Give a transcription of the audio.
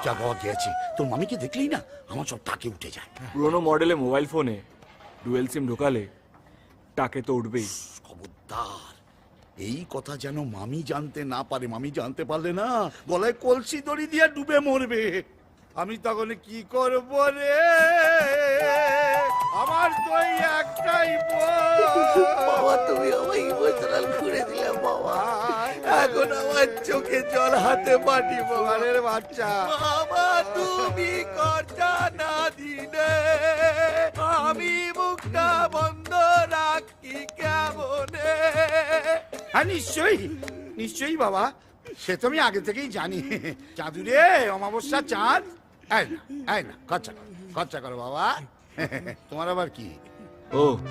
যা বাবা গেছি, তোর মামিকে দেখলেই না আমার সব টাকে উঠে যায়। পুরোনো মডেলে মোবাইল ফোনে ডুয়েল সিম ঢোকালে টাকে তো উঠবেই। খবরদার, এই কথা যেন মামি জানতে না পারে। মামি জানতে পারলে না গলায় কলসি দড়ি দিয়ে ডুবে মরবে। আমি তখন কি করব রে? আমার তো এই একটাই বাবা, তুমি আমায় ইমোশনাল করে দিলে বাবা। এখন আমার চোখে জল, হাতে মাটি। বাবার বাচ্চা, বাবা, তুমি খরচা না দিলে আমি মুখটা বন্ধ রাখি কেমনে? হ্যাঁ নিশ্চয়ই নিশ্চয়ই বাবা, সে তো আমি আগে থেকেই জানি। চাঁদু রে, অমাবস্যা চাঁদ, এই না খরচা করো বাবা। তোমার আবার কি? ও